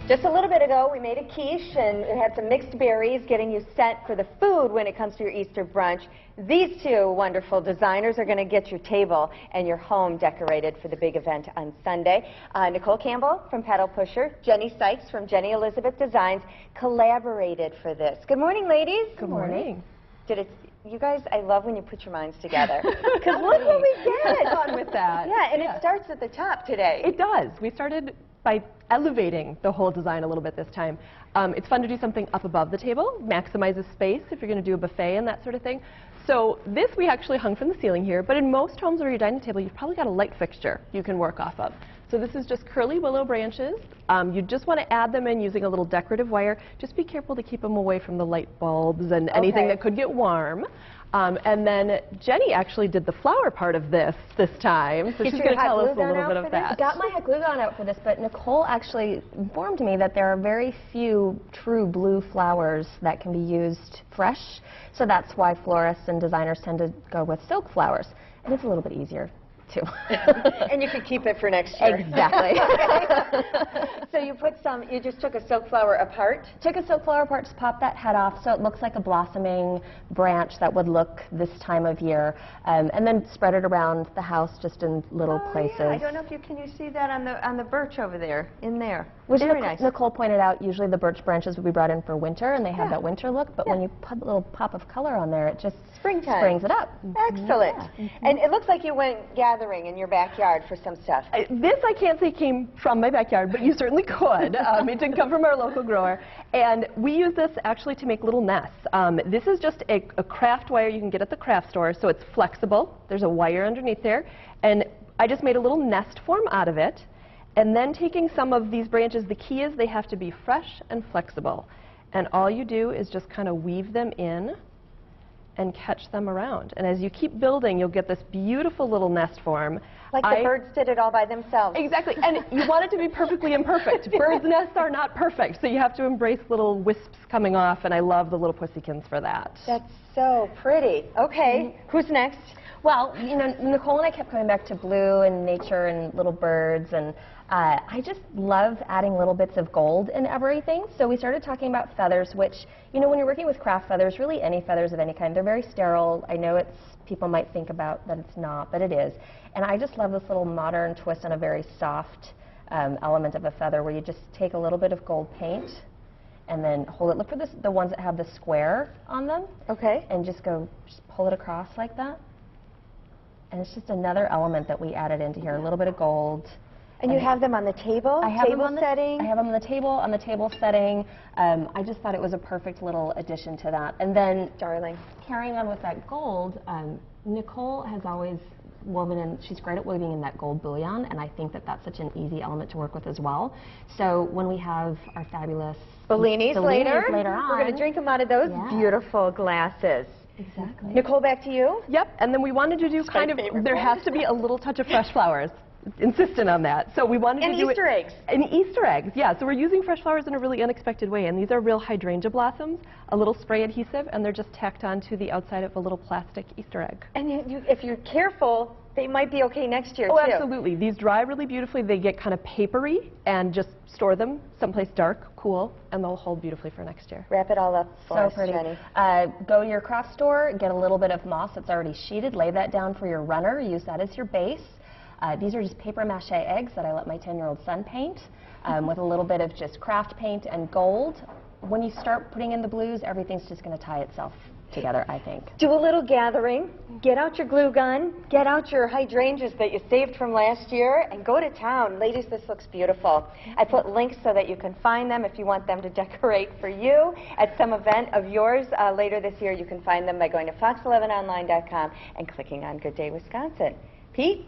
Just a little bit ago, we made a quiche, and it had some mixed berries, getting you set for the food when it comes to your Easter brunch. These two wonderful designers are going to get your table and your home decorated for the big event on Sunday. Nichole Campbell from Petal Pusher, Jennie Sykes from Jennie Elizabeth Designs collaborated for this. Good morning, ladies. Good morning. You guys, I love when you put your minds together. Because look what we did. Fun with that. Yeah, and it starts at the top today. It does. We started by elevating the whole design a little bit this time. It's fun to do something up above the table, maximizes space if you're going to do a buffet and that sort of thing. So this we actually hung from the ceiling here, but in most homes where you're dining table, you've probably got a light fixture you can work off of. So this is just curly willow branches. You just want to add them in using a little decorative wire. Just be careful to keep them away from the light bulbs and anything that could get warm. And then Jennie actually did the flower part of this time, so she's going to tell us a little bit of that. I got my hot glue gun out for this, but Nichole actually informed me that there are very few true blue flowers that can be used fresh, so that's why florists and designers tend to go with silk flowers, and it's a little bit easier too. And you could keep it for next year. Exactly. So you just took a silk flower apart? Took a silk flower apart to pop that head off so it looks like a blossoming branch that would look this time of year, and then spread it around the house just in little places. Yeah. I don't know if you see that on the birch over there, in there. Which very nice. Nichole pointed out, usually the birch branches would be brought in for winter, and they have that winter look, but when you put a little pop of color on there, it just springs it up. Excellent. And it looks like you went gathering in your backyard for some stuff. This I can't say came from my backyard, but you certainly could. It did come from our local grower. And we use this actually to make little nests. This is just a craft wire you can get at the craft store, so it's flexible. There's a wire underneath there. And I just made a little nest form out of it. And then taking some of these branches, the key is they have to be fresh and flexible. And all you do is just kind of weave them in and catch them around. And as you keep building, you'll get this beautiful little nest form. Like the birds did it all by themselves. Exactly, and you want it to be perfectly imperfect. Birds' nests are not perfect, so you have to embrace little wisps coming off, and I love the little pussykins for that. That's so pretty. Okay, who's next? Well, you know, Nichole and I kept coming back to blue and nature and little birds, and I just love adding little bits of gold in everything. So we started talking about feathers, which, you know, when you're working with craft feathers, really any feathers of any kind, they're very sterile. I know people might think about that it's not, but it is. And I just love this little modern twist on a very soft element of a feather, where you just take a little bit of gold paint and then hold it. Look for the ones that have the square on them. Okay. And just pull it across like that. And it's just another element that we added into here, a little bit of gold. And you have them on the table? I have them on setting? I have them on the table setting. I just thought it was a perfect little addition to that. And then, darling, carrying on with that gold, Nichole has always woven in, she's great at weaving in that gold bullion, and I think that that's such an easy element to work with as well. So when we have our fabulous Bellinis later on, we're going to drink them out of those beautiful glasses. Exactly. Nichole, back to you. Yep, and then we wanted to do there has to be a little touch of fresh flowers. Insistent on that. So we wanted to do Easter eggs. And Easter eggs, yeah. So we're using fresh flowers in a really unexpected way, and these are real hydrangea blossoms, a little spray adhesive, and they're just tacked onto the outside of a little plastic Easter egg. And if you're careful, they might be okay next year, too. Oh, absolutely. These dry really beautifully. They get kind of papery, and just store them someplace dark, cool, and they'll hold beautifully for next year. Wrap it all up for us, pretty. Jennie. Go to your craft store, get a little bit of moss that's already sheeted, lay that down for your runner, use that as your base. These are just paper mache eggs that I let my 10-year-old son paint with a little bit of just craft paint and gold. When you start putting in the blues, everything's just going to tie itself together, I think. Do a little gathering, get out your glue gun, get out your hydrangeas that you saved from last year, and go to town. Ladies, this looks beautiful. I put links so that you can find them if you want them to decorate for you at some event of yours later this year. You can find them by going to fox11online.com and clicking on Good Day Wisconsin. Pete?